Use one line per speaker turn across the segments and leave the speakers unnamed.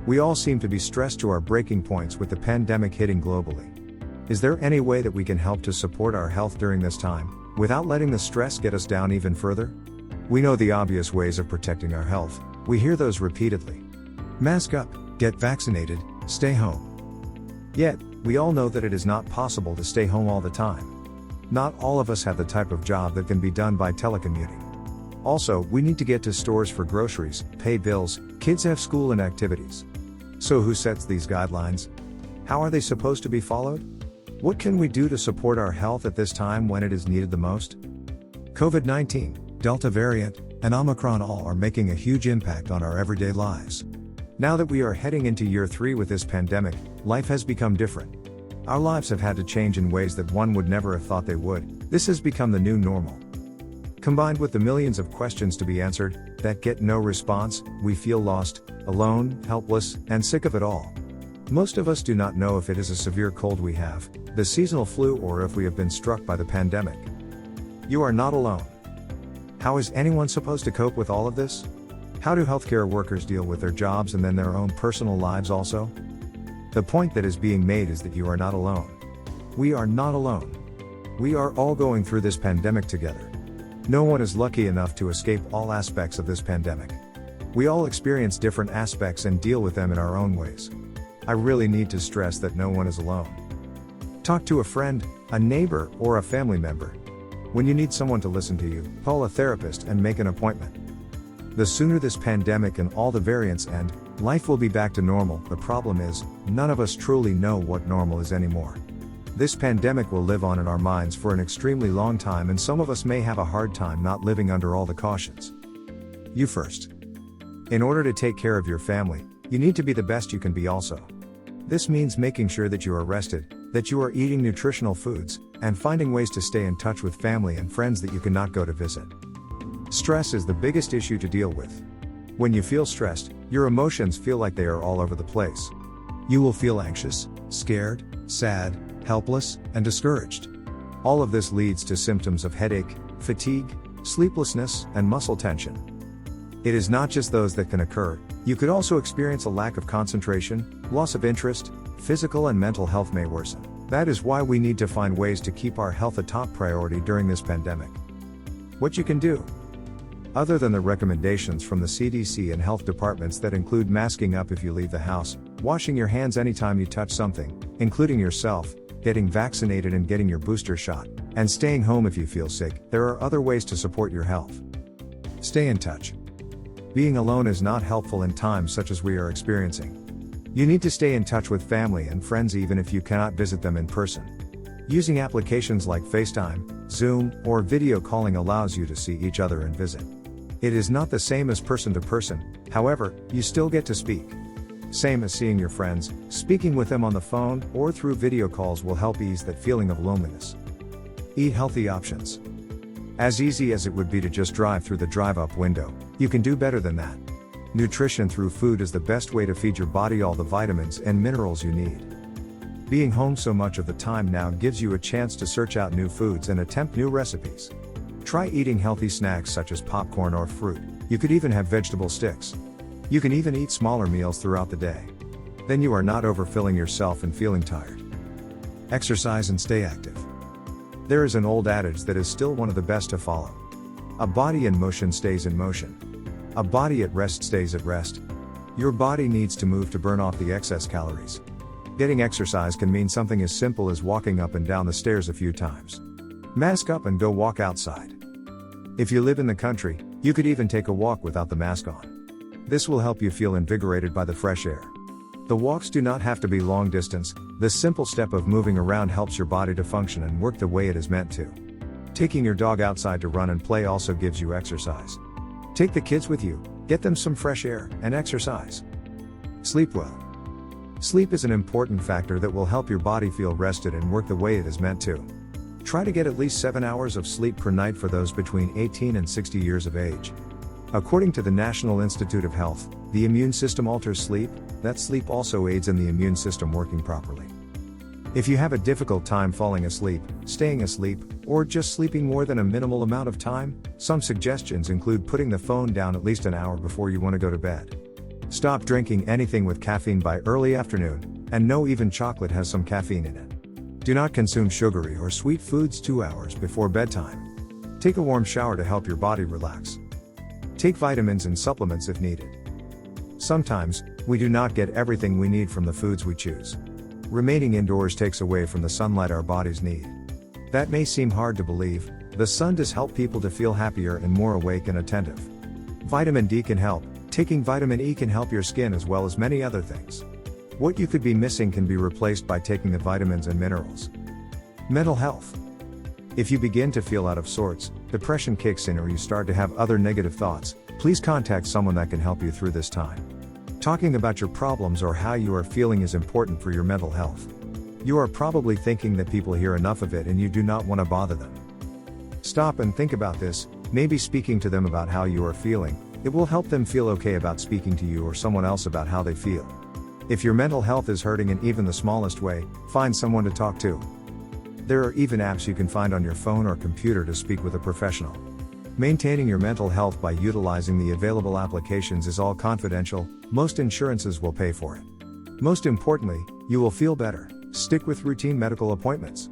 We all seem to be stressed to our breaking points with the pandemic hitting globally. Is there any way that we can help to support our health during this time, without letting the stress get us down even further? We know the obvious ways of protecting our health. We hear those repeatedly. Mask up, get vaccinated, stay home. Yet, we all know that it is not possible to stay home all the time. Not all of us have the type of job that can be done by telecommuting. Also, we need to get to stores for groceries, pay bills, kids have school and activities. So who sets these guidelines? How are they supposed to be followed? What can we do to support our health at this time when it is needed the most? COVID-19, Delta variant, and Omicron all are making a huge impact on our everyday lives. Now that we are heading into year 3 with this pandemic, life has become different. Our lives have had to change in ways that one would never have thought they would. This has become the new normal. Combined with the millions of questions to be answered, that get no response, we feel lost, alone, helpless, and sick of it all. Most of us do not know if it is a severe cold we have, the seasonal flu, or if we have been struck by the pandemic. You are not alone. How is anyone supposed to cope with all of this? How do healthcare workers deal with their jobs and then their own personal lives also? The point that is being made is that you are not alone. We are not alone. We are all going through this pandemic together. No one is lucky enough to escape all aspects of this pandemic. We all experience different aspects and deal with them in our own ways. I really need to stress that no one is alone. Talk to a friend, a neighbor, or a family member. When you need someone to listen to you, call a therapist and make an appointment. The sooner this pandemic and all the variants end, life will be back to normal. The problem is, none of us truly know what normal is anymore. This pandemic will live on in our minds for an extremely long time, and some of us may have a hard time not living under all the cautions. You first. In order to take care of your family, you need to be the best you can be also. This means making sure that you are rested, that you are eating nutritional foods, and finding ways to stay in touch with family and friends that you cannot go to visit. Stress is the biggest issue to deal with. When you feel stressed, your emotions feel like they are all over the place. You will feel anxious, scared, sad, helpless, and discouraged. All of this leads to symptoms of headache, fatigue, sleeplessness, and muscle tension. It is not just those that can occur. You could also experience a lack of concentration, loss of interest, physical and mental health may worsen. That is why we need to find ways to keep our health a top priority during this pandemic. What you can do. Other than the recommendations from the CDC and health departments that include masking up if you leave the house, washing your hands anytime you touch something, including yourself, getting vaccinated and getting your booster shot, and staying home if you feel sick, there are other ways to support your health. Stay in touch. Being alone is not helpful in times such as we are experiencing. You need to stay in touch with family and friends even if you cannot visit them in person. Using applications like FaceTime, Zoom, or video calling allows you to see each other and visit. It is not the same as person to person, however, you still get to speak. Same as seeing your friends, speaking with them on the phone or through video calls will help ease that feeling of loneliness. Eat healthy options. As easy as it would be to just drive through the drive-up window, you can do better than that. Nutrition through food is the best way to feed your body all the vitamins and minerals you need. Being home so much of the time now gives you a chance to search out new foods and attempt new recipes. Try eating healthy snacks such as popcorn or fruit. You could even have vegetable sticks. You can even eat smaller meals throughout the day. Then you are not overfilling yourself and feeling tired. Exercise and stay active. There is an old adage that is still one of the best to follow. A body in motion stays in motion. A body at rest stays at rest. Your body needs to move to burn off the excess calories. Getting exercise can mean something as simple as walking up and down the stairs a few times. Mask up and go walk outside. If you live in the country, you could even take a walk without the mask on. This will help you feel invigorated by the fresh air. The walks do not have to be long distance. The simple step of moving around helps your body to function and work the way it is meant to. Taking your dog outside to run and play also gives you exercise. Take the kids with you, get them some fresh air, and exercise. Sleep well. Sleep is an important factor that will help your body feel rested and work the way it is meant to. Try to get at least 7 hours of sleep per night for those between 18 and 60 years of age. According to the National Institute of Health, the immune system alters sleep. That sleep also aids in the immune system working properly. If you have a difficult time falling asleep, staying asleep, or just sleeping more than a minimal amount of time, some suggestions include putting the phone down at least an hour before you want to go to bed. Stop drinking anything with caffeine by early afternoon, and know even chocolate has some caffeine in it. Do not consume sugary or sweet foods 2 hours before bedtime. Take a warm shower to help your body relax. Take vitamins and supplements if needed. Sometimes, we do not get everything we need from the foods we choose. Remaining indoors takes away from the sunlight our bodies need. That may seem hard to believe, the sun does help people to feel happier and more awake and attentive. Vitamin D can help. Taking vitamin E can help your skin as well as many other things. What you could be missing can be replaced by taking the vitamins and minerals. Mental health. If you begin to feel out of sorts, depression kicks in, or you start to have other negative thoughts, please contact someone that can help you through this time. Talking about your problems or how you are feeling is important for your mental health. You are probably thinking that people hear enough of it and you do not want to bother them. Stop and think about this. Maybe speaking to them about how you are feeling, it will help them feel okay about speaking to you or someone else about how they feel. If your mental health is hurting in even the smallest way, find someone to talk to. There are even apps you can find on your phone or computer to speak with a professional. Maintaining your mental health by utilizing the available applications is all confidential. Most insurances will pay for it. Most importantly, you will feel better. Stick with routine medical appointments.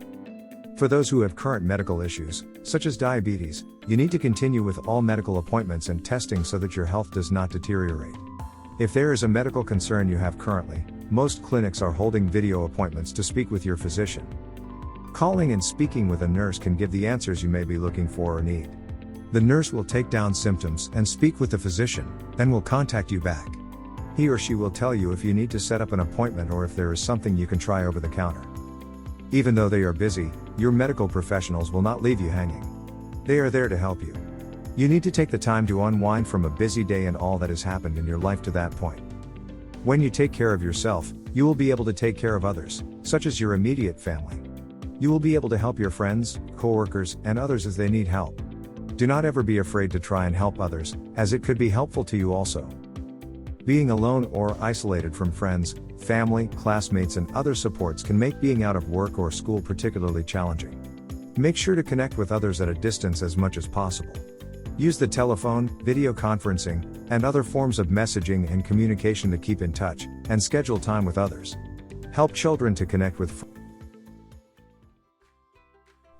For those who have current medical issues, such as diabetes, you need to continue with all medical appointments and testing so that your health does not deteriorate. If there is a medical concern you have currently, most clinics are holding video appointments to speak with your physician. Calling and speaking with a nurse can give the answers you may be looking for or need. The nurse will take down symptoms and speak with the physician, then will contact you back. He or she will tell you if you need to set up an appointment or if there is something you can try over the counter. Even though they are busy, your medical professionals will not leave you hanging. They are there to help you. You need to take the time to unwind from a busy day and all that has happened in your life to that point. When you take care of yourself, you will be able to take care of others, such as your immediate family. You will be able to help your friends, coworkers, and others as they need help. Do not ever be afraid to try and help others, as it could be helpful to you also. Being alone or isolated from friends, family, classmates, and other supports can make being out of work or school particularly challenging. Make sure to connect with others at a distance as much as possible. Use the telephone, video conferencing, and other forms of messaging and communication to keep in touch, and schedule time with others. Help children to connect with friends.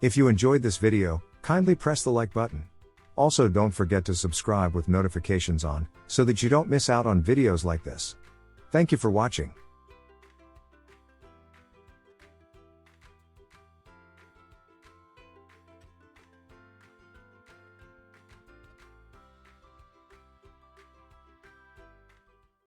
If you enjoyed this video, kindly press the like button. Also, don't forget to subscribe with notifications on, so that you don't miss out on videos like this. Thank you for watching.